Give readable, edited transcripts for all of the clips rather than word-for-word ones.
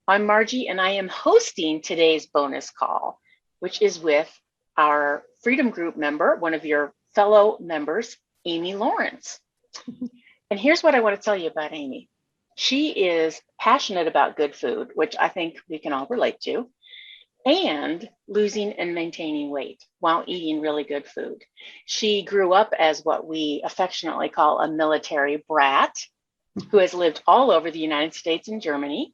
I'm Margie, and I am hosting today's bonus call, which is with our Freedom Group member, one of your fellow members, Amy Lawrence. And here's what I want to tell you about Amy. She is passionate about good food, which I think we can all relate to, and losing and maintaining weight while eating really good food. She grew up as what we affectionately call a military brat who has lived all over the United States and Germany.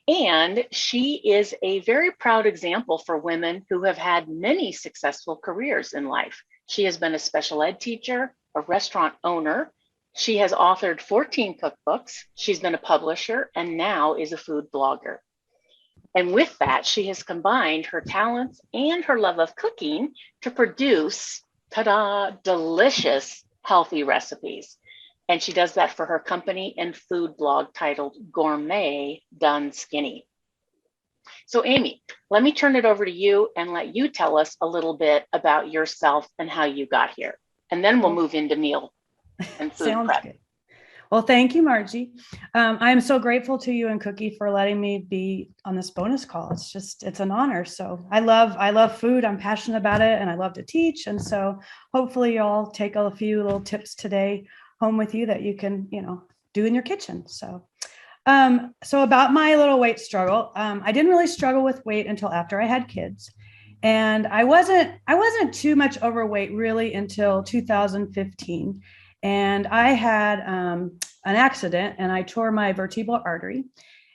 And she is a very proud example for women who have had many successful careers in life. She has been a special ed teacher, a restaurant owner. She has authored 14 cookbooks. She's been a publisher and now is a food blogger. And with that, she has combined her talents and her love of cooking to produce, ta-da, delicious, healthy recipes. And she does that for her company and food blog titled Gourmet Done Skinny. So Amy, let me turn it over to you and let you tell us a little bit about yourself and how you got here. And then we'll move into meal and food Sounds prep. good. Well, thank you, Margie. I'm so grateful to you and Cookie for letting me be on this bonus call. It's an honor. So I love food. I'm passionate about it and I love to teach. And so hopefully you'll take a few little tips today home with you that you can, do in your kitchen. So about my little weight struggle, I didn't really struggle with weight until after I had kids. And I wasn't too much overweight really until 2015. And I had an accident and I tore my vertebral artery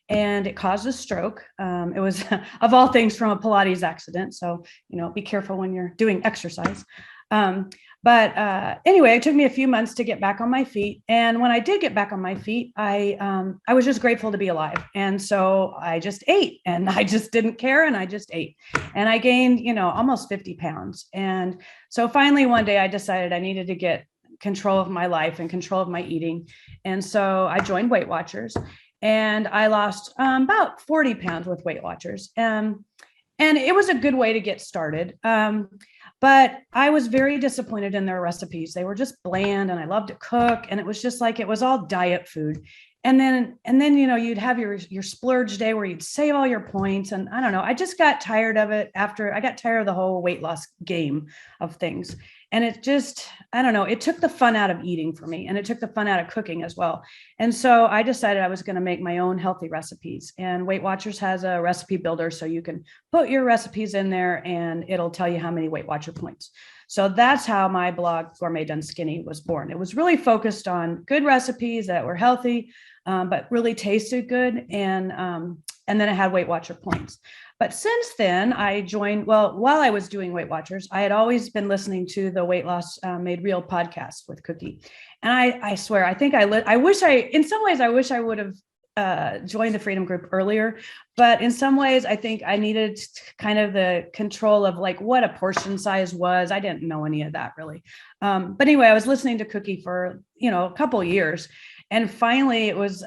and it caused a stroke. It was of all things from a Pilates accident. So, be careful when you're doing exercise. But anyway, it took me a few months to get back on my feet. And when I did get back on my feet, I was just grateful to be alive. And so I just ate and I just didn't care. And I just ate and I gained, almost 50 pounds. And so finally, one day I decided I needed to get control of my life and control of my eating. And so I joined Weight Watchers and I lost about 40 pounds with Weight Watchers. And it was a good way to get started. But I was very disappointed in their recipes. They were just bland and I loved to cook. And it was just like, it was all diet food. And then, you'd have your splurge day where you'd save all your points. And I don't know, I just got tired of it after I got tired of the whole weight loss game of things. And it just, I don't know, it took the fun out of eating for me and it took the fun out of cooking as well. And so I decided I was going to make my own healthy recipes, and Weight Watchers has a recipe builder. So you can put your recipes in there and it'll tell you how many Weight Watcher points. So that's how my blog Gourmet Done Skinny was born. It was really focused on good recipes that were healthy, but really tasted good. And then it had Weight Watcher points. But since then, I joined, while I was doing Weight Watchers, I had always been listening to the Weight Loss Made Real podcast with Cookie. And I swear, I think in some ways, I wish I would have joined the Freedom Group earlier. But in some ways, I think I needed kind of the control of like what a portion size was. I didn't know any of that really. But anyway, I was listening to Cookie for, a couple of years. And finally, it was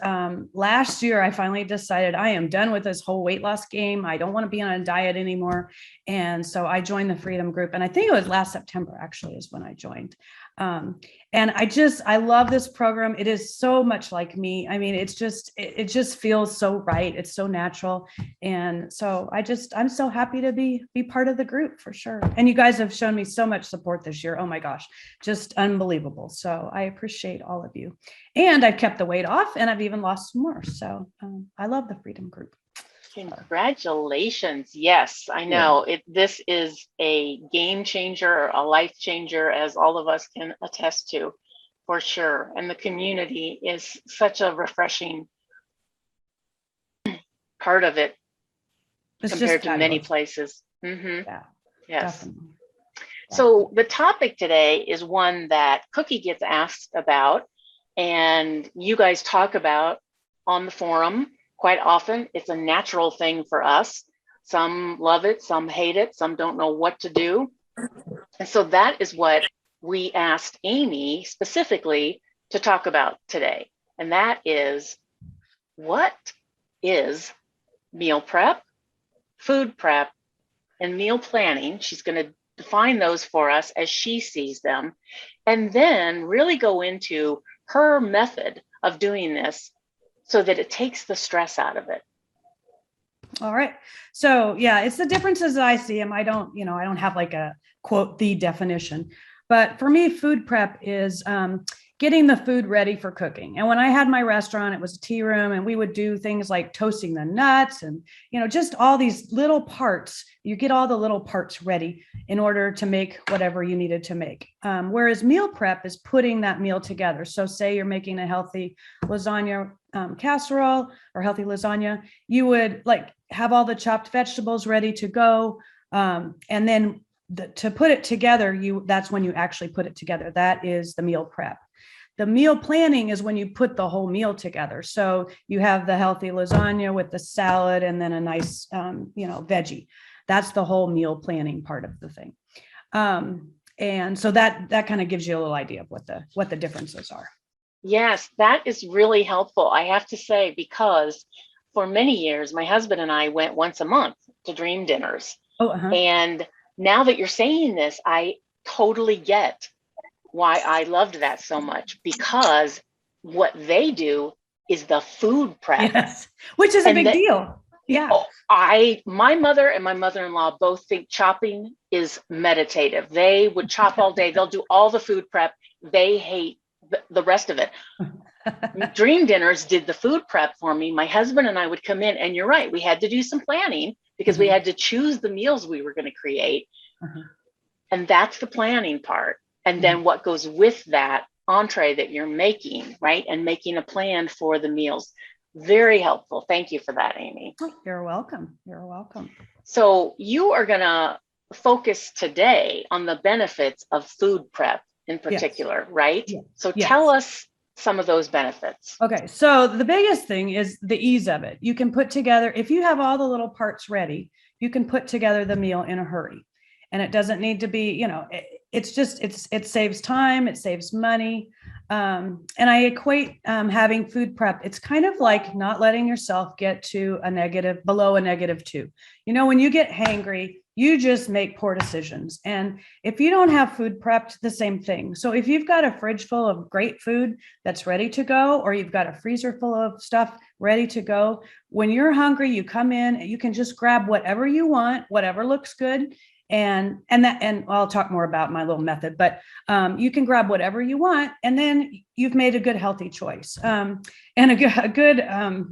last year, I finally decided I am done with this whole weight loss game. I don't want to be on a diet anymore. And so I joined the Freedom Group. And I think it was last September, actually, is when I joined. And I love this program. It is so much like me. I mean, it just feels so right. It's so natural. And so I'm so happy to be part of the group for sure. And you guys have shown me so much support this year. Oh my gosh, just unbelievable. So I appreciate all of you. And I've kept the weight off and I've even lost some more. So I love the Freedom Group. Congratulations. Yes, I know. This is a game changer, a life changer, as all of us can attest to, for sure. And the community is such a refreshing part of it compared to many places. Mm-hmm. Yeah, yes. Definitely. So the topic today is one that Cookie gets asked about, and you guys talk about on the forum quite often. It's a natural thing for us. Some love it, some hate it, some don't know what to do. And so that is what we asked Amy specifically to talk about today. And that is, what is meal prep, food prep, and meal planning? She's going to define those for us as she sees them, and then really go into her method of doing this so that it takes the stress out of it. All right. So yeah, it's the differences that I see them. I don't have like a quote, the definition, but for me, food prep is getting the food ready for cooking. And when I had my restaurant, it was a tea room, and we would do things like toasting the nuts and, just all these little parts. You get all the little parts ready in order to make whatever you needed to make. Whereas meal prep is putting that meal together. So say you're making a healthy lasagna casserole or healthy lasagna, you would like have all the chopped vegetables ready to go. And then to put it together, that's when you actually put it together. That is the meal prep. The meal planning is when you put the whole meal together. So you have the healthy lasagna with the salad and then a nice, veggie. That's the whole meal planning part of the thing. And so that kind of gives you a little idea of what the differences are. Yes, that is really helpful, I have to say, because for many years, my husband and I went once a month to dream dinners. Oh, uh-huh. And now that you're saying this, I totally get why I loved that so much, because what they do is the food prep. Yes, which is a big deal. Yeah. My mother and my mother-in-law both think chopping is meditative. They would chop all day. They'll do all the food prep. They hate the rest of it. Dream Dinners did the food prep for me. My husband and I would come in, and you're right, we had to do some planning because we had to choose the meals we were going to create. And that's the planning part. And then what goes with that entree that you're making, right? And making a plan for the meals. Very helpful. Thank you for that, Amy. You're welcome. You're welcome. So you are going to focus today on the benefits of food prep in particular, yes. Right? Yes. So tell us some of those benefits. Okay. So the biggest thing is the ease of it. You can put together, if you have all the little parts ready, you can put together the meal in a hurry. And it doesn't need to be, it saves time, it saves money. And I equate having food prep, it's kind of like not letting yourself get to below a -2. When you get hangry, you just make poor decisions. And if you don't have food prepped, the same thing. So if you've got a fridge full of great food that's ready to go, or you've got a freezer full of stuff ready to go, when you're hungry, you come in, you can just grab whatever you want, whatever looks good. And I'll talk more about my little method, but you can grab whatever you want, and then you've made a good, healthy choice. And a good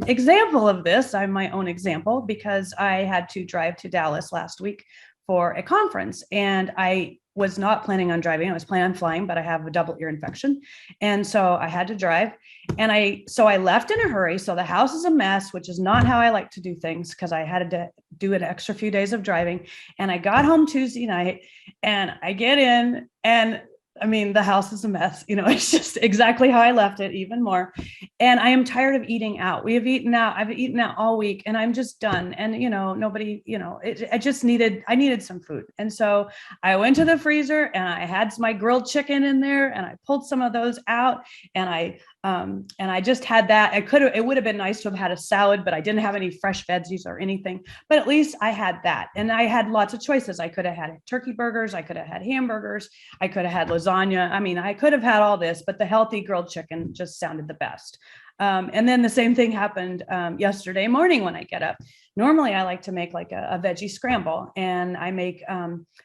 example of this, I'm my own example, because I had to drive to Dallas last week for a conference, and I was not planning on driving. I was planning on flying, but I have a double ear infection. And so I had to drive, and I left in a hurry. So the house is a mess, which is not how I like to do things, because I had to do an extra few days of driving. And I got home Tuesday night, and I get in, and the house is a mess. It's just exactly how I left it, even more. And I am tired of eating out. I've eaten out all week, and I'm just done. And, nobody, I needed some food. And so I went to the freezer, and I had my grilled chicken in there, and I pulled some of those out, and I just had that. It would have been nice to have had a salad, but I didn't have any fresh veggies or anything, but at least I had that. And I had lots of choices. I could have had turkey burgers. I could have had hamburgers. I could have had lasagna. I could have had all this, but the healthy grilled chicken just sounded the best. And then the same thing happened yesterday morning when I get up. Normally, I like to make like a veggie scramble, and I make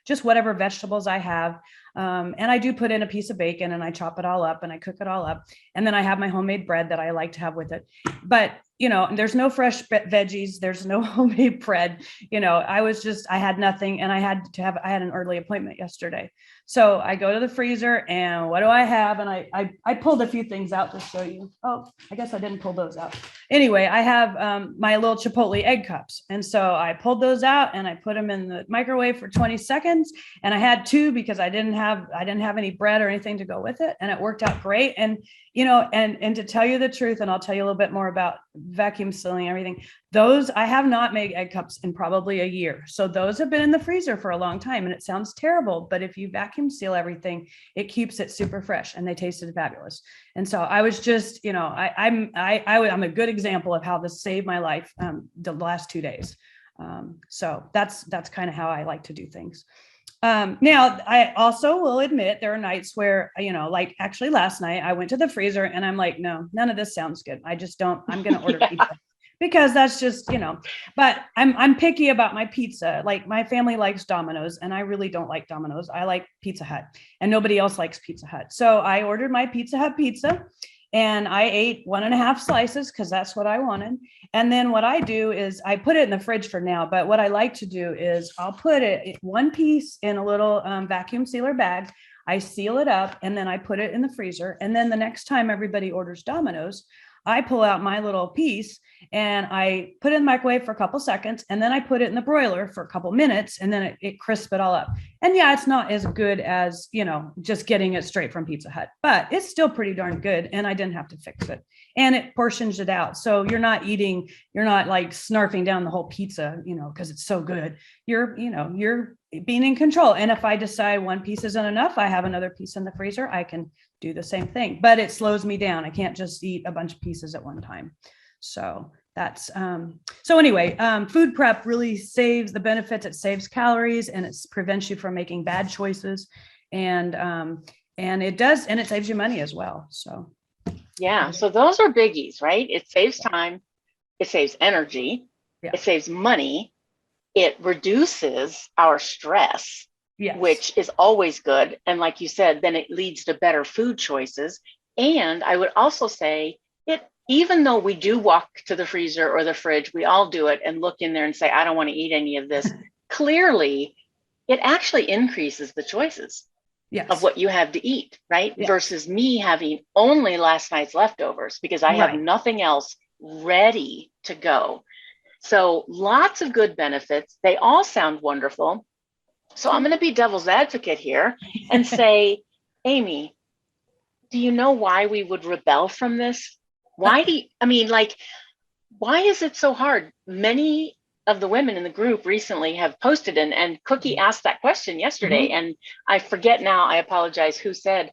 just whatever vegetables I have. And I do put in a piece of bacon, and I chop it all up, and I cook it all up. And then I have my homemade bread that I like to have with it. But, there's no fresh veggies. There's no homemade bread. I had nothing, and I had an early appointment yesterday. So I go to the freezer, and what do I have? And I pulled a few things out to show you. Oh, I guess I didn't pull those out. Anyway, I have my little Chipotle egg cups. And so I pulled those out, and I put them in the microwave for 20 seconds. And I had two because I didn't have any bread or anything to go with it. And it worked out great. And, and to tell you the truth, and I'll tell you a little bit more about vacuum sealing everything. Those, I have not made egg cups in probably a year. So those have been in the freezer for a long time, and it sounds terrible, but if you vacuum seal everything, it keeps it super fresh, and they tasted fabulous. And so I was just, I'm a good example of how this saved my life the last 2 days. So that's kind of how I like to do things. Now, I also will admit there are nights where, like actually last night I went to the freezer, and I'm like, no, none of this sounds good. I'm going to order pizza. because that's just, but I'm picky about my pizza. Like my family likes Domino's and I really don't like Domino's. I like Pizza Hut and nobody else likes Pizza Hut. So I ordered my Pizza Hut pizza and I ate 1.5 slices because that's what I wanted. And then what I do is I put it in the fridge for now. But what I like to do is I'll put it one piece in a little vacuum sealer bag. I seal it up and then I put it in the freezer. And then the next time everybody orders Domino's, I pull out my little piece and I put it in the microwave for a couple seconds. And then I put it in the broiler for a couple minutes and then it crisps it all up. And yeah, it's not as good as, just getting it straight from Pizza Hut, but it's still pretty darn good. And I didn't have to fix it and it portions it out. So you're not like snarfing down the whole pizza, because it's so good. You're being in control. And if I decide one piece isn't enough, I have another piece in the freezer. I can do the same thing, but it slows me down. I can't just eat a bunch of pieces at one time. So that's, so anyway, food prep really saves the benefits. It saves calories and it prevents you from making bad choices. And it saves you money as well. So. Yeah. So those are biggies, right? It saves time. It saves energy. Yeah. It saves money. It reduces our stress, yes. which is always good. And like you said, then it leads to better food choices. And I would also say even though we do walk to the freezer or the fridge, we all do it and look in there and say, I don't want to eat any of this. Clearly, it actually increases the choices of what you have to eat, right? Yes. Versus me having only last night's leftovers because I have nothing else ready to go. So lots of good benefits. They all sound wonderful. So I'm going to be devil's advocate here and say, Amy, do you know why we would rebel from this? Why is it so hard? Many of the women in the group recently have posted and Cookie asked that question yesterday. And I forget now, I apologize, who said,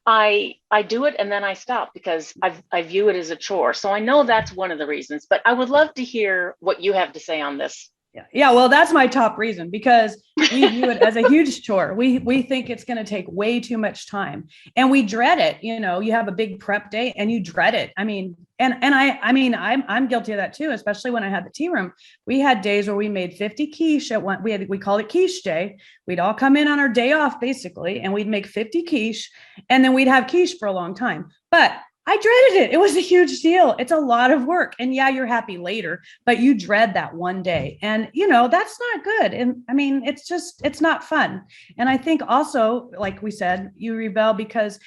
I do it and then I stop because I view it as a chore. So I know that's one of the reasons, but I would love to hear what you have to say on this. Yeah. Well, that's my top reason because we view it as a huge chore. We think it's going to take way too much time and we dread it. You have a big prep day and you dread it. I mean, I'm guilty of that too, especially when I had the tea room. We had days where we made 50 quiche at one. We called it quiche day. We'd all come in on our day off basically, and we'd make 50 quiche and then we'd have quiche for a long time. But I dreaded it. It was a huge deal. It's a lot of work. And yeah, you're happy later, but you dread that one day. And, that's not good. And I mean, it's not fun. And I think also, like we said, you rebel because,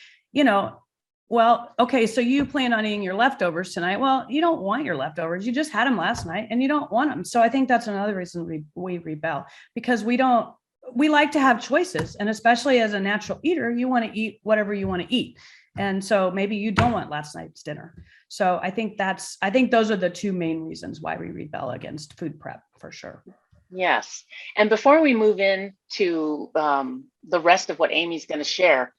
well, okay, so you plan on eating your leftovers tonight. Well, you don't want your leftovers. You just had them last night and you don't want them. So I think that's another reason we rebel because we like to have choices. And especially as a natural eater, you want to eat whatever you want to eat. And so maybe you don't want last night's dinner. So I think those are the two main reasons why we rebel against food prep for sure. Yes. And before we move into the rest of what Amy's going to share,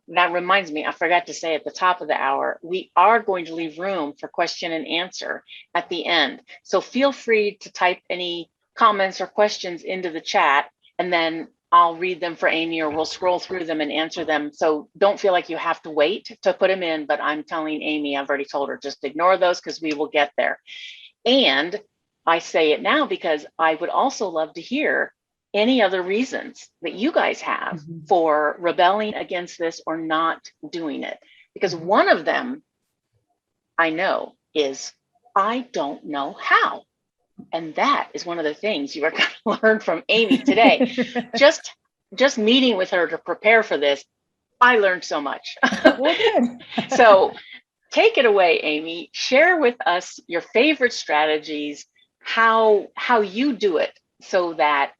that reminds me, I forgot to say at the top of the hour, we are going to leave room for question and answer at the end. So feel free to type any comments or questions into the chat and then I'll read them for Amy or we'll scroll through them and answer them. So don't feel like you have to wait to put them in, but I'm telling Amy, I've already told her, just ignore those because we will get there. And I say it now because I would also love to hear any other reasons that you guys have for rebelling against this or not doing it. Because one of them I know is I don't know how. And that is one of the things you are going to learn from Amy today. Just meeting with her to prepare for this, I learned so much. Well, good. So take it away, Amy. Share with us your favorite strategies, how you do it so that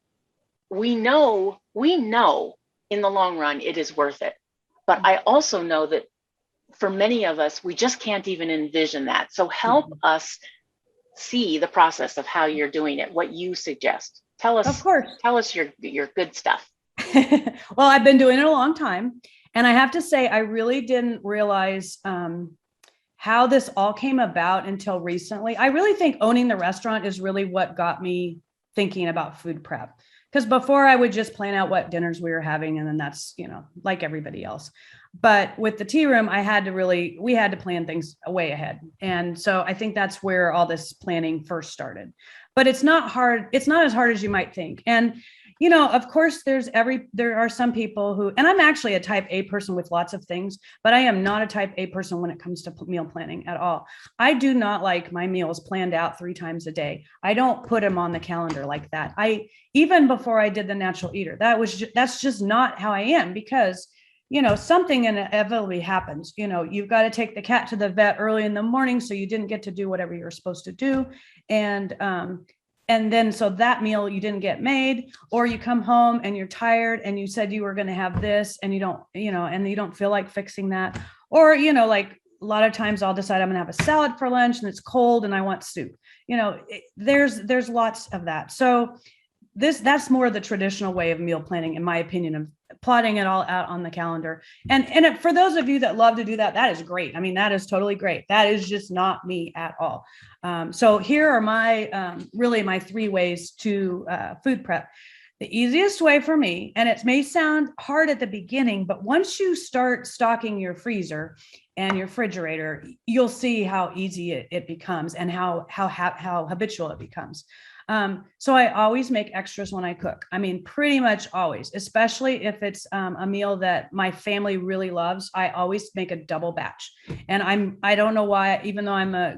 we know in the long run it is worth it. But I also know that for many of us, we just can't even envision that. So help us see the process of how you're doing it, what you suggest. Tell us, of course. Tell us your good stuff. Well, I've been doing it a long time. And I have to say, I really didn't realize how this all came about until recently. I really think owning the restaurant is really what got me thinking about food prep. Because before I would just plan out what dinners we were having. And then that's, like everybody else. But with the tea room, we had to plan things way ahead. And so I think that's where all this planning first started. But it's not hard. It's not as hard as you might think. And, of course, there are some people who, and I'm actually a type A person with lots of things, but I am not a type A person when it comes to meal planning at all. I do not like my meals planned out 3 times a day. I don't put them on the calendar like that. Even before I did the natural eater, that's just not how I am, because something inevitably happens. You've got to take the cat to the vet early in the morning, so you didn't get to do whatever you're supposed to do. And then so that meal you didn't get made, or you come home and you're tired and you said you were going to have this and you don't, and you don't feel like fixing that. Or, like a lot of times I'll decide I'm going to have a salad for lunch and it's cold and I want soup. There's lots of that. So that's more the traditional way of meal planning, in my opinion, of plotting it all out on the calendar. And for those of you that love to do that, that is great. I mean, that is totally great. That is just not me at all. So here are my 3 ways to food prep. The easiest way for me, and it may sound hard at the beginning, but once you start stocking your freezer and your refrigerator, you'll see how easy it becomes and how habitual it becomes. So I always make extras when I cook. I mean, pretty much always, especially if it's a meal that my family really loves. I always make a double batch. And I don't know why, even though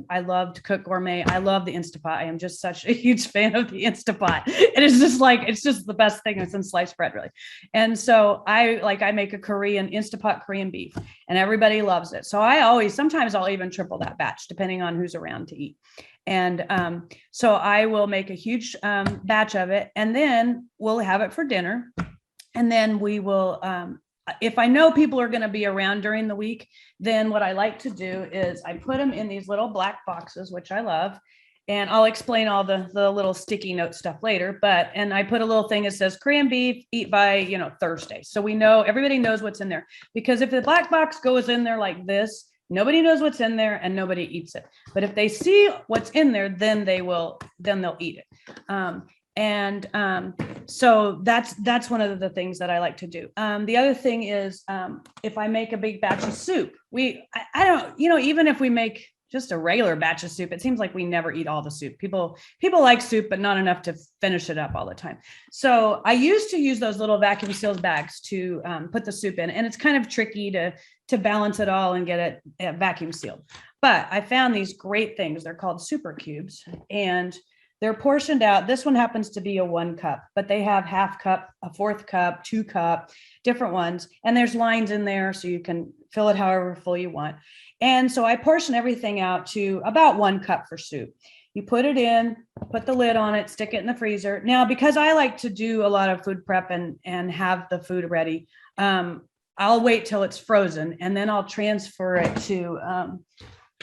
I love to cook gourmet, I love the Instapot. I am just such a huge fan of the Instapot. It is just it's just the best thing since sliced bread, really. And so I make a Instapot Korean beef, and everybody loves it. So sometimes I'll even triple that batch depending on who's around to eat. And so I will make a huge batch of it, and then we'll have it for dinner. And then we will, if I know people are going to be around during the week, then what I like to do is I put them in these little black boxes, which I love. And I'll explain all the little sticky note stuff later. And I put a little thing that says Korean beef, eat by, Thursday. So everybody knows what's in there. Because if the black box goes in there like this, nobody knows what's in there and nobody eats it. But if they see what's in there, then they'll eat it. So that's one of the things that I like to do. The other thing is, if I make a big batch of soup, I don't, even if we make just a regular batch of soup, it seems like we never eat all the soup. People like soup, but not enough to finish it up all the time. So I used to use those little vacuum sealed bags to put the soup in, and it's kind of tricky to balance it all and get it vacuum sealed. But I found these great things. They're called super cubes, and they're portioned out. This one happens to be a 1 cup, but they have 1/2 cup, a 1/4 cup, 2 cup, different ones. And there's lines in there, so you can fill it however full you want. And so I portion everything out to about 1 cup for soup. You put it in, put the lid on it, stick it in the freezer. Now, because I like to do a lot of food prep and have the food ready, I'll wait till it's frozen, and then I'll transfer it to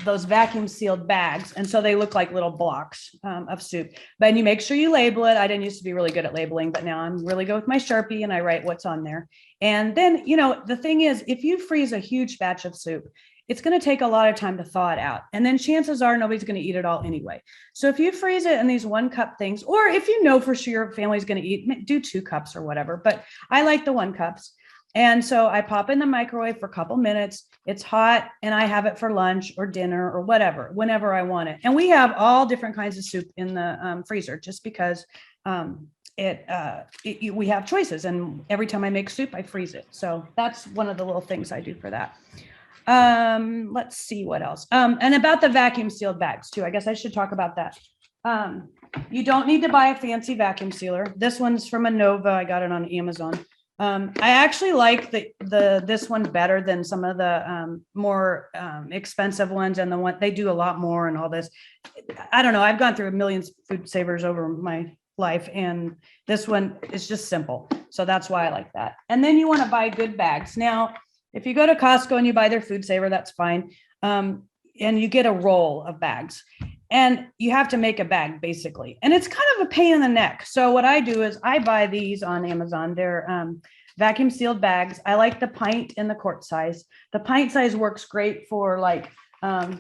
those vacuum sealed bags. And so they look like little blocks of soup. But you make sure you label it. I didn't used to be really good at labeling, but now I'm really good with my Sharpie and I write what's on there. And then, the thing is, if you freeze a huge batch of soup, it's going to take a lot of time to thaw it out. And then chances are nobody's going to eat it all anyway. So if you freeze it in these 1 cup things, or if you know for sure your family's going to eat, do 2 cups or whatever. But I like the 1 cups. And so I pop in the microwave for a couple minutes. It's hot, and I have it for lunch or dinner or whatever, whenever I want it. And we have all different kinds of soup in the freezer, just because we have choices. And every time I make soup, I freeze it. So that's one of the little things I do for that. Let's see what else. And about the vacuum sealed bags too. I guess I should talk about that. You don't need to buy a fancy vacuum sealer. This one's from Nova. I got it on Amazon. I actually like this one better than some of the more expensive ones, and the one they do a lot more and all this. I don't know. I've gone through a million food savers over my life, and this one is just simple. So that's why I like that. And then you want to buy good bags. Now, if you go to Costco and you buy their food saver, that's fine. And you get a roll of bags. And you have to make a bag, basically. And it's kind of a pain in the neck. So what I do is I buy these on Amazon. They're vacuum sealed bags. I like the pint and the quart size. The pint size works great for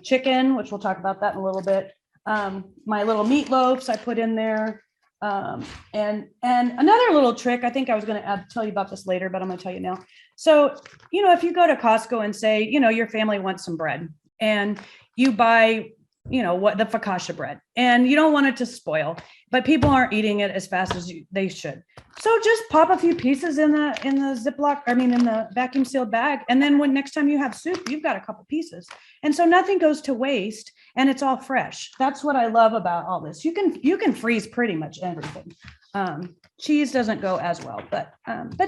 chicken, which we'll talk about that in a little bit. My little meatloaves I put in there. And another little trick, I think I was going to tell you about this later, but I'm going to tell you now. So, if you go to Costco and say, your family wants some bread and you buy, what the focaccia bread, and you don't want it to spoil, but people aren't eating it as fast as they should. So just pop a few pieces in the Ziploc, in the vacuum sealed bag. And then when next time you have soup, you've got a couple pieces. And so nothing goes to waste and it's all fresh. That's what I love about all this. You can freeze pretty much everything. Cheese doesn't go as well, but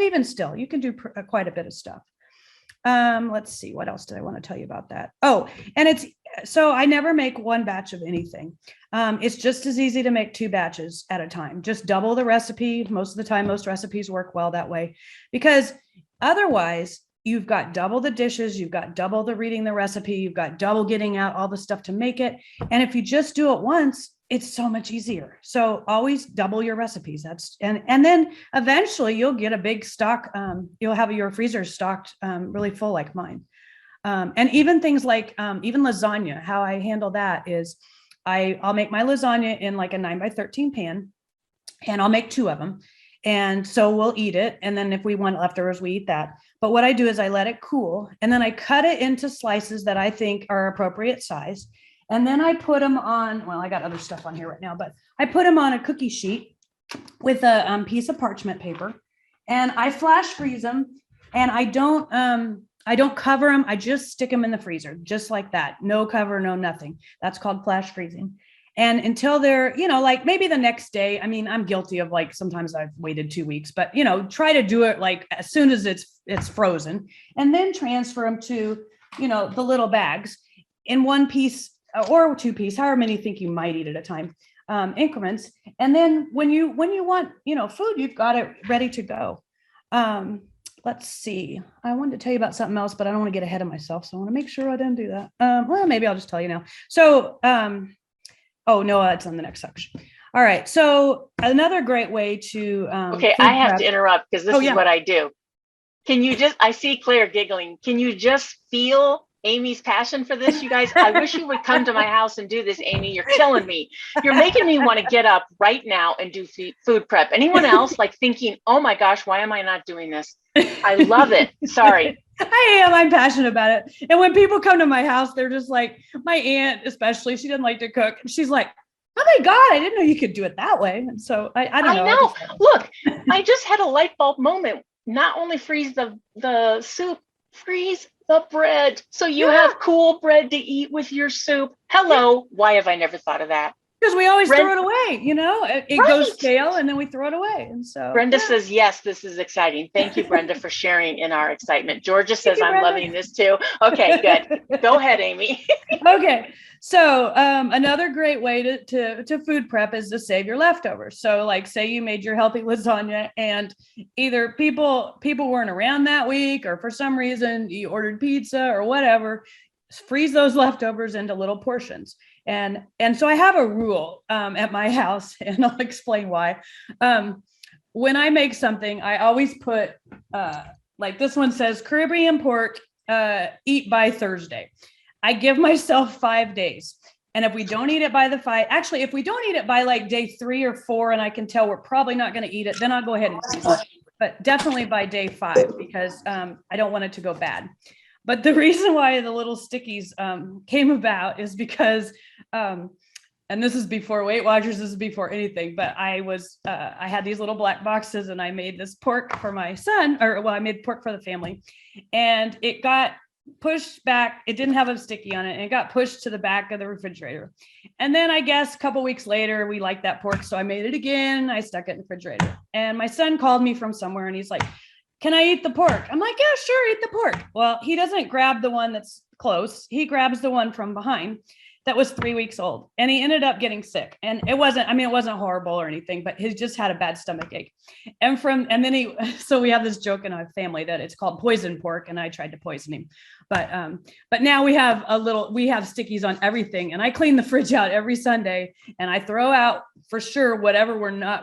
even still, you can do quite a bit of stuff. Let's see, what else did I want to tell you about that? Oh, and so I never make one batch of anything. It's just as easy to make 2 batches at a time. Just double the recipe. Most of the time, most recipes work well that way, because otherwise you've got double the dishes, you've got double the reading the recipe, you've got double getting out all the stuff to make it. And if you just do it once, it's so much easier. So always double your recipes. And then eventually you'll get a big stock. You'll have your freezer stocked really full like mine. And even things like even lasagna, how I handle that is I'll make my lasagna in like a 9x13 pan, and I'll make 2 of them. And so we'll eat it. And then if we want leftovers, we eat that. But what I do is I let it cool, and then I cut it into slices that I think are appropriate size. And then I put them on, well, I got other stuff on here right now, but I put them on a cookie sheet with a piece of parchment paper, and I flash freeze them, and I don't cover them. I just stick them in the freezer, just like that. No cover, no nothing. That's called flash freezing. And until they're, like maybe the next day, I'm guilty of like, sometimes I've waited 2 weeks, but, try to do it like as soon as it's frozen, and then transfer them to, the little bags in 1 piece or 2 piece, however many you think you might eat at a time, increments. And then when you want, food, you've got it ready to go. Let's see. I wanted to tell you about something else, but I don't want to get ahead of myself. So I want to make sure I didn't do that. Well, maybe I'll just tell you now. So, oh, no, it's on the next section. All right. So another great way to. Okay, I have to interrupt because this is what I do. Can you I see Claire giggling. Can you just feel Amy's passion for this, you guys? I wish you would come to my house and do this, Amy. You're killing me. You're making me want to get up right now and do food prep. Anyone else like thinking, oh my gosh, why am I not doing this? I love it. Sorry. I'm passionate about it. And when people come to my house, they're just like, my aunt, especially, she doesn't like to cook. And she's like, oh my God, I didn't know you could do it that way. And so I don't know. I know. Look, I just had a light bulb moment. Not only freeze the soup, freeze the bread. So you have cool bread to eat with your soup. Hello. Why have I never thought of that? Because we always throw it away, it goes stale and then we throw it away. And so Brenda says, yes, this is exciting. Thank you, Brenda, for sharing in our excitement. Georgia says, I'm loving this too. Okay, good. Go ahead, Amy. Okay. So another great way to food prep is to save your leftovers. So like, say you made your healthy lasagna and either people weren't around that week, or for some reason you ordered pizza or whatever, freeze those leftovers into little portions. And so I have a rule at my house, and I'll explain why. When I make something, I always put like this one says Caribbean pork, eat by Thursday. I give myself 5 days. And if we don't eat it by if we don't eat it by like day 3 or 4, and I can tell we're probably not going to eat it, then I'll go ahead and freeze it. But definitely by day 5, because I don't want it to go bad. But the reason why the little stickies came about is because, and this is before Weight Watchers, this is before anything, but I had these little black boxes, and I made this pork for my son, I made pork for the family, and it got pushed back. It didn't have a sticky on it, and it got pushed to the back of the refrigerator. And then I guess a couple weeks later, we liked that pork, so I made it again. I stuck it in the refrigerator, and my son called me from somewhere, and he's like, can I eat the pork? I'm like, yeah, sure, eat the pork. Well, he doesn't grab the one that's close. He grabs the one from behind that was 3 weeks old, and he ended up getting sick. And it wasn't horrible or anything, but he just had a bad stomach ache. So we have this joke in our family that it's called poison pork, and I tried to poison him. But now we have stickies on everything, and I clean the fridge out every Sunday, and I throw out for sure whatever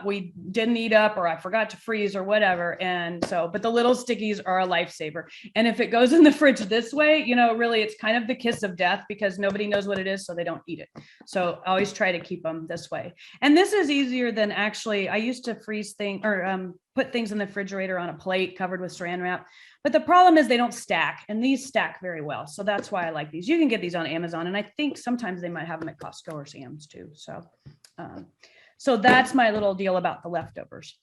we didn't eat up or I forgot to freeze or whatever. And so, but the little stickies are a lifesaver. And if it goes in the fridge this way, really it's kind of the kiss of death because nobody knows what it is, so they don't eat it. So I always try to keep them this way. And this is easier than actually, I used to freeze things or put things in the refrigerator on a plate covered with saran wrap. But the problem is they don't stack, and these stack very well. So that's why I like these. You can get these on Amazon, and I think sometimes they might have them at Costco or Sam's too. So that's my little deal about the leftovers.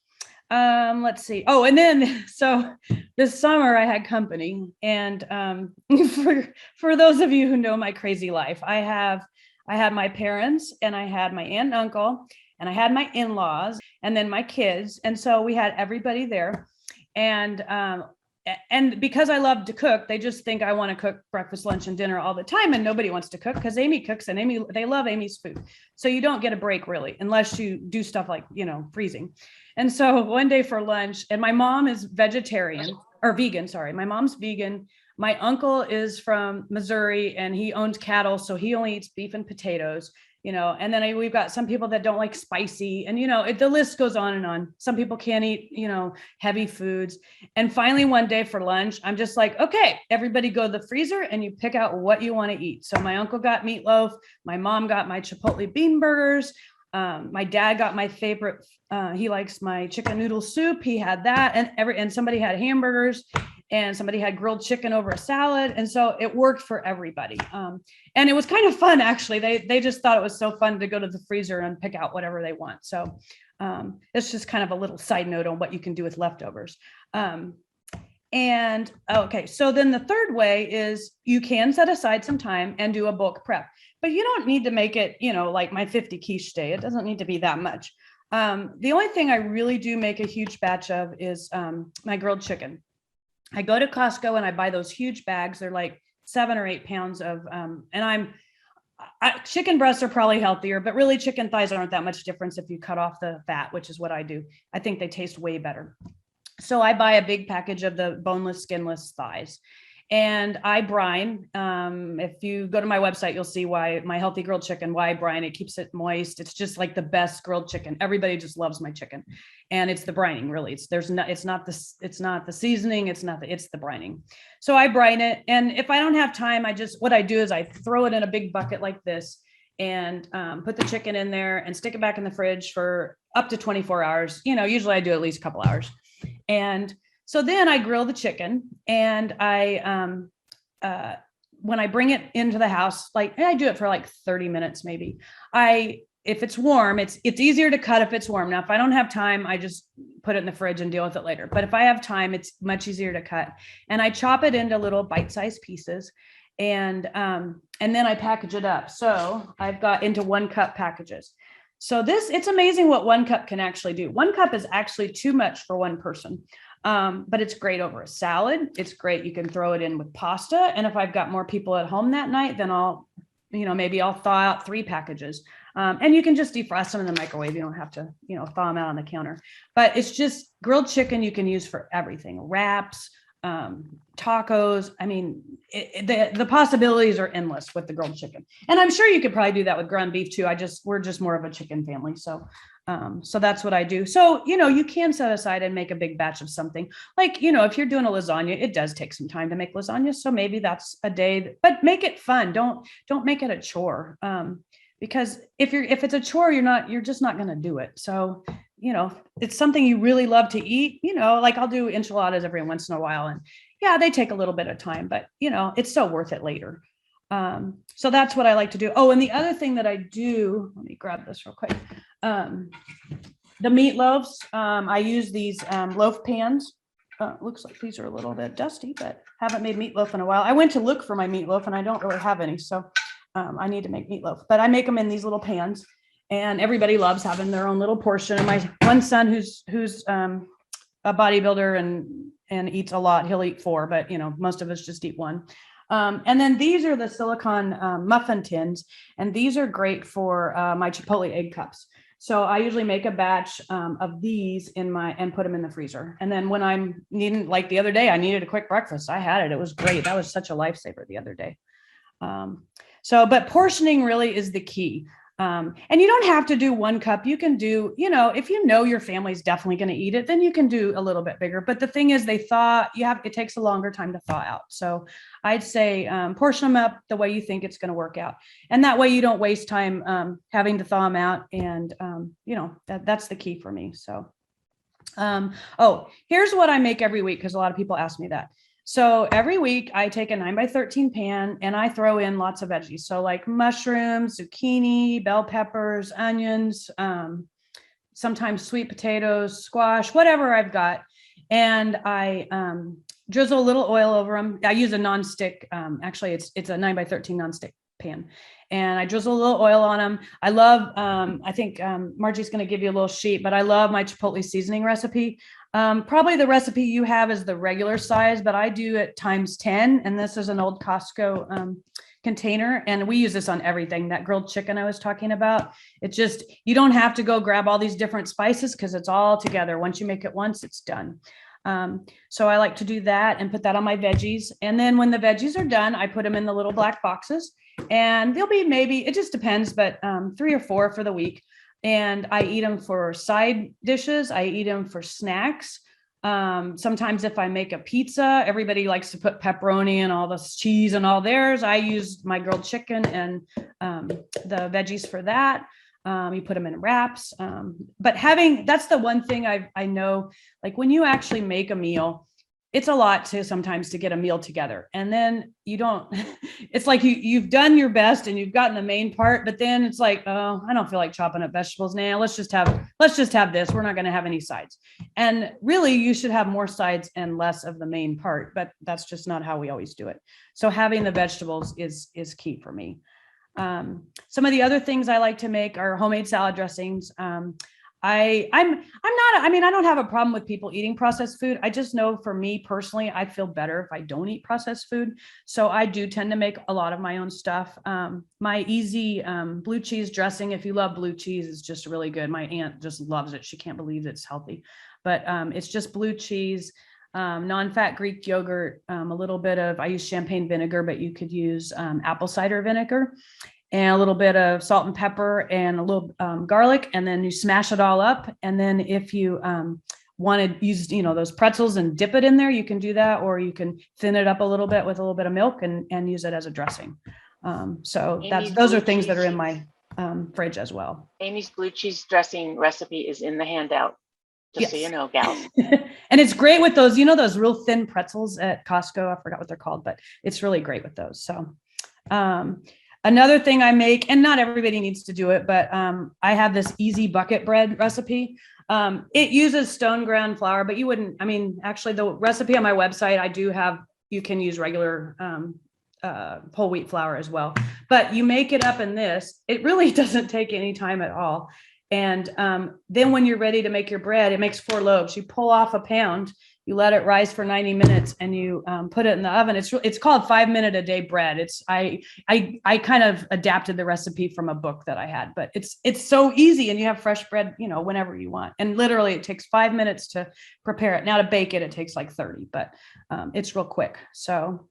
Let's see. Oh, and then so this summer I had company, and for those of you who know my crazy life, I had my parents, and I had my aunt and uncle, and I had my in-laws, and then my kids, and so we had everybody there, and because I love to cook, they just think I want to cook breakfast, lunch, and dinner all the time. And nobody wants to cook because Amy cooks, and they love Amy's food. So you don't get a break really, unless you do stuff like, freezing. And so one day for lunch, and my mom is vegetarian or vegan. Sorry. My mom's vegan. My uncle is from Missouri and he owns cattle. So he only eats beef and potatoes. And then we've got some people that don't like spicy, and the list goes on and on. Some people can't eat, heavy foods. And finally, one day for lunch, I'm just like, okay, everybody go to the freezer and you pick out what you want to eat. So my uncle got meatloaf. My mom got my Chipotle bean burgers. My dad got my favorite. He likes my chicken noodle soup. He had that, and somebody had hamburgers. And somebody had grilled chicken over a salad. And so it worked for everybody. And it was kind of fun, actually. They just thought it was so fun to go to the freezer and pick out whatever they want. So it's just kind of a little side note on what you can do with leftovers. And okay, so then the third way is you can set aside some time and do a bulk prep, but you don't need to make it, like my 50 quiche day. It doesn't need to be that much. The only thing I really do make a huge batch of is my grilled chicken. I go to Costco and I buy those huge bags. They're like 7 or 8 pounds of, chicken breasts are probably healthier, but really chicken thighs aren't that much difference if you cut off the fat, which is what I do. I think they taste way better. So I buy a big package of the boneless, skinless thighs. And I brine. If you go to my website, you'll see why my healthy grilled chicken, why I brine. It keeps it moist. It's just like the best grilled chicken. Everybody just loves my chicken, and it's the brining. Really, it's not the seasoning. It's the brining. So I brine it, and if I don't have time, what I do is I throw it in a big bucket like this, and put the chicken in there and stick it back in the fridge for up to 24 hours. Usually I do at least a couple hours, and so then I grill the chicken, and when I bring it into the house, I do it for like 30 minutes, maybe. If it's warm, it's easier to cut if it's warm. Now, if I don't have time, I just put it in the fridge and deal with it later. But if I have time, it's much easier to cut. And I chop it into little bite-sized pieces, and then I package it up. So I've got into 1 cup packages. So it's amazing what 1 cup can actually do. 1 cup is actually too much for one person. But it's great over a salad. It's great. You can throw it in with pasta. And if I've got more people at home that night, then maybe I'll thaw out 3 packages. And you can just defrost them in the microwave. You don't have to, thaw them out on the counter. But it's just grilled chicken you can use for everything. Wraps, tacos. I mean, the possibilities are endless with the grilled chicken. And I'm sure you could probably do that with ground beef too. We're just more of a chicken family. So that's what I do. So, you can set aside and make a big batch of something like, if you're doing a lasagna, it does take some time to make lasagna. So maybe that's a day, but make it fun. Don't make it a chore. Because if it's a chore, you're just not going to do it. So, it's something you really love to eat, like I'll do enchiladas every once in a while, and yeah, they take a little bit of time, but it's so worth it later. So that's what I like to do. Oh, and the other thing that I do, let me grab this real quick. The meatloaves, I use these loaf pans. Looks like these are a little bit dusty, but haven't made meatloaf in a while. I went to look for my meatloaf and I don't really have any. So I need to make meatloaf, but I make them in these little pans, and everybody loves having their own little portion. And my one son who's a bodybuilder and eats a lot, he'll eat 4, but most of us just eat 1. And then these are the silicone muffin tins, and these are great for my Chipotle egg cups. So I usually make a batch of these and put them in the freezer. And then when I'm needing, like the other day, I needed a quick breakfast. I had it. It was great. That was such a lifesaver the other day. But portioning really is the key. And you don't have to do 1 cup. You can do, if your family's definitely going to eat it, then you can do a little bit bigger. But the thing is, it takes a longer time to thaw out. So I'd say portion them up the way you think it's going to work out. And that way you don't waste time having to thaw them out. And, that's the key for me. So, here's what I make every week, because a lot of people ask me that. So every week I take a 9x13 pan and I throw in lots of veggies. So like mushrooms, zucchini, bell peppers, onions, sometimes sweet potatoes, squash, whatever I've got. And I drizzle a little oil over them. I use a nonstick. Actually, it's a 9x13 nonstick pan. And I drizzle a little oil on them. I love, I think Margie's going to give you a little sheet, but I love my Chipotle seasoning recipe. Probably the recipe you have is the regular size, but I do it times 10. And this is an old Costco container. And we use this on everything. That grilled chicken I was talking about. It's just, you don't have to go grab all these different spices because it's all together. Once you make it once, it's done. So I like to do that and put that on my veggies. And then when the veggies are done, I put them in the little black boxes, and there'll be maybe, it just depends, but 3 or 4 for the week. And I eat them for side dishes. I eat them for snacks. Sometimes if I make a pizza, everybody likes to put pepperoni and all this cheese and all theirs. I use my grilled chicken and the veggies for that. You put them in wraps. But that's the one thing I know, like when you actually make a meal, it's a lot sometimes to get a meal together. And then it's like you've done your best and you've gotten the main part, but then it's like, oh, I don't feel like chopping up vegetables now. Let's just have this. We're not going to have any sides. And really you should have more sides and less of the main part, but that's just not how we always do it. So having the vegetables is key for me. Some of the other things I like to make are homemade salad dressings. I don't have a problem with people eating processed food. I just know for me personally, I feel better if I don't eat processed food. So I do tend to make a lot of my own stuff. My easy blue cheese dressing, if you love blue cheese, is just really good. My aunt just loves it. She can't believe it's healthy, but it's just blue cheese, non-fat Greek yogurt, a little bit of, I use champagne vinegar, but you could use apple cider vinegar, and a little bit of salt and pepper and a little garlic. And then you smash it all up. And then if you want to use, those pretzels and dip it in there, you can do that, or you can thin it up a little bit with a little bit of milk and use it as a dressing. So those are things that are in my fridge as well. Amy's blue cheese dressing recipe is in the handout. Just so you know, gals. And it's great with those, those real thin pretzels at Costco. I forgot what they're called, but it's really great with those. So another thing I make, and not everybody needs to do it, but I have this easy bucket bread recipe. It uses stone ground flour, but actually the recipe on my website, you can use regular whole wheat flour as well. But you make it up in this. It really doesn't take any time at all. And then when you're ready to make your bread, it makes 4 loaves. You pull off a pound, you let it rise for 90 minutes, and you put it in the oven. It's called 5-minute a day bread. I kind of adapted the recipe from a book that I had, but it's so easy, and you have fresh bread, whenever you want. And literally it takes 5 minutes to prepare it. Now to bake it takes like 30, but it's real quick. So,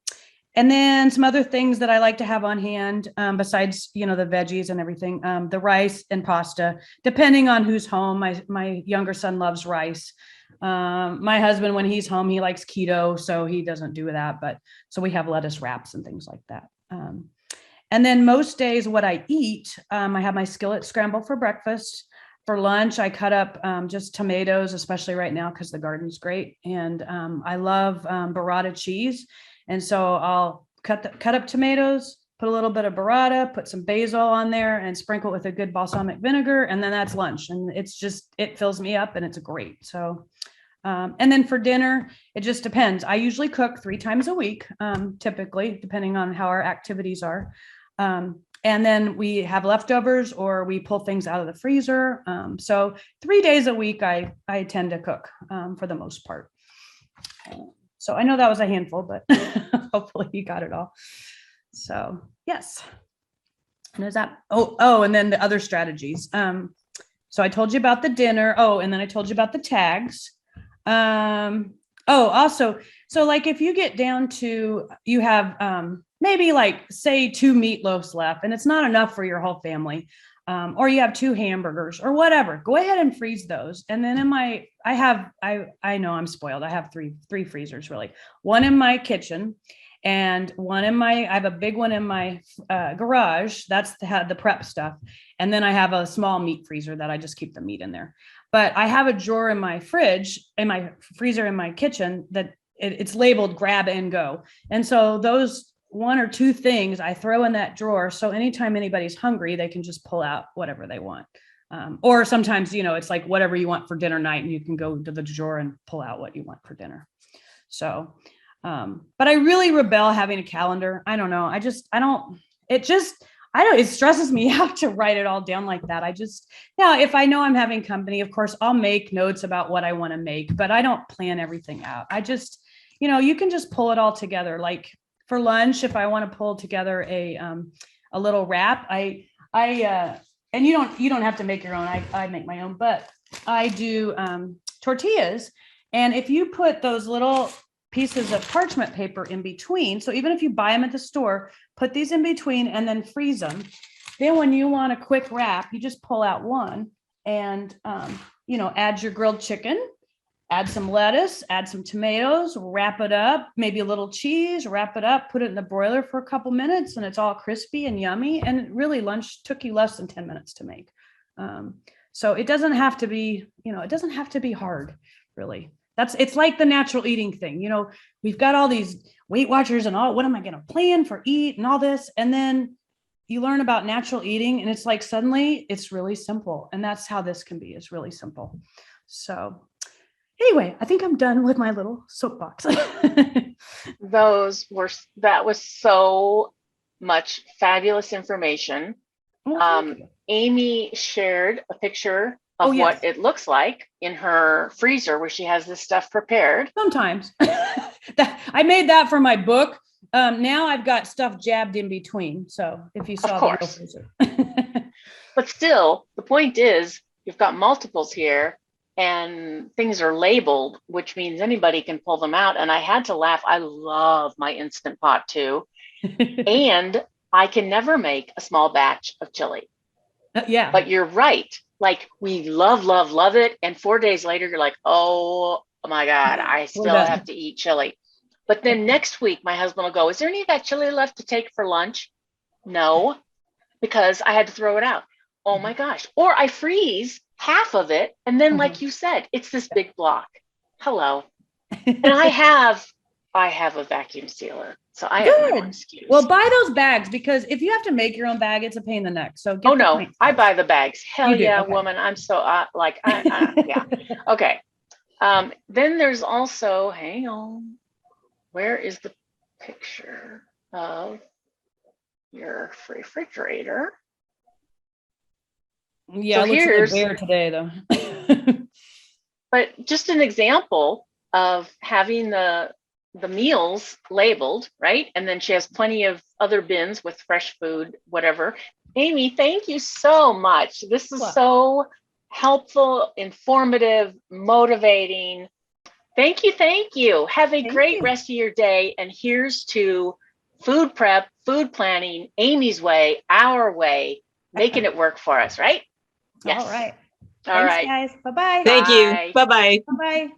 and then some other things that I like to have on hand, besides, the veggies and everything, the rice and pasta, depending on who's home. My younger son loves rice. My husband, when he's home, he likes keto, so he doesn't do that. But so we have lettuce wraps and things like that. And then most days what I eat, I have my skillet scramble for breakfast. For lunch, I cut up just tomatoes, especially right now because the garden's great. And I love burrata cheese. And so I'll cut up tomatoes, put a little bit of burrata, put some basil on there, and sprinkle it with a good balsamic vinegar. And then that's lunch. And it fills me up, and it's great. So, and then for dinner, it just depends. I usually cook 3 times a week, typically, depending on how our activities are. And then we have leftovers, or we pull things out of the freezer. So 3 days a week, I tend to cook for the most part. So I know that was a handful, but hopefully you got it all. So yes. And is that, and then the other strategies. So I told you about the dinner. And then I told you about the tags. Also, so like if you get down to, you have maybe like say 2 meatloaves left, and it's not enough for your whole family. or you have 2 hamburgers or whatever, go ahead and freeze those. And then I know I'm spoiled. I have three freezers really. One in my kitchen and one I have a big one in my garage. That's the prep stuff. And then I have a small meat freezer that I just keep the meat in there. But I have a drawer in my fridge, in my freezer in my kitchen that it's labeled grab and go. And so those 1 or 2 things I throw in that drawer. So anytime anybody's hungry, they can just pull out whatever they want. Or sometimes, it's like whatever you want for dinner night and you can go to the drawer and pull out what you want for dinner. So, but I really rebel having a calendar. I don't know. It stresses me out to write it all down like that. Now, if I know I'm having company, of course, I'll make notes about what I want to make, but I don't plan everything out. You can just pull it all together. Like for lunch, if I want to pull together a little wrap, and you don't have to make your own. I make my own, but I do tortillas. And if you put those little pieces of parchment paper in between, so even if you buy them at the store, put these in between and then freeze them. Then when you want a quick wrap, you just pull out one and add your grilled chicken. Add some lettuce, add some tomatoes, wrap it up, maybe a little cheese, wrap it up, put it in the broiler for a couple minutes and it's all crispy and yummy. And really lunch took you less than 10 minutes to make. So it doesn't have to be, it doesn't have to be hard, really. It's like the natural eating thing. We've got all these Weight Watchers and all, what am I going to plan for eat and all this? And then you learn about natural eating and it's like, suddenly it's really simple. And that's how this can be. It's really simple. So anyway, I think I'm done with my little soapbox. That was so much fabulous information. Amy shared a picture of what it looks like in her freezer where she has this stuff prepared. Sometimes. I made that for my book. Now I've got stuff jabbed in between. So if you saw the freezer. But still, the point is you've got multiples here. And things are labeled, which means anybody can pull them out. And I had to laugh. I love my Instant Pot too. And I can never make a small batch of chili. Yeah. But you're right. Like we love, love, love it. And 4 days later, you're like, oh my God, I still have to eat chili. But then next week, my husband will go, is there any of that chili left to take for lunch? No, because I had to throw it out. Oh my gosh. Or I freeze half of it. And then, like you said, it's this big block. Hello. And I have a vacuum sealer. So I have no excuse. Well, buy those bags because if you have to make your own bag, it's a pain in the neck. So I buy the bags. Hell yeah, okay. Woman. I'm so yeah. Okay. Then there's also, hang on. Where is the picture of your refrigerator? Yeah, so here's bare today though. But just an example of having the meals labeled, right? And then she has plenty of other bins with fresh food, whatever. Amy, thank you so much. This is so helpful, informative, motivating. Thank you. Have a great rest of your day. And here's to food prep, food planning, Amy's way, our way, making it work for us, right? Yes. All right. All right, guys. Bye-bye. Thank you. Bye-bye. Bye-bye.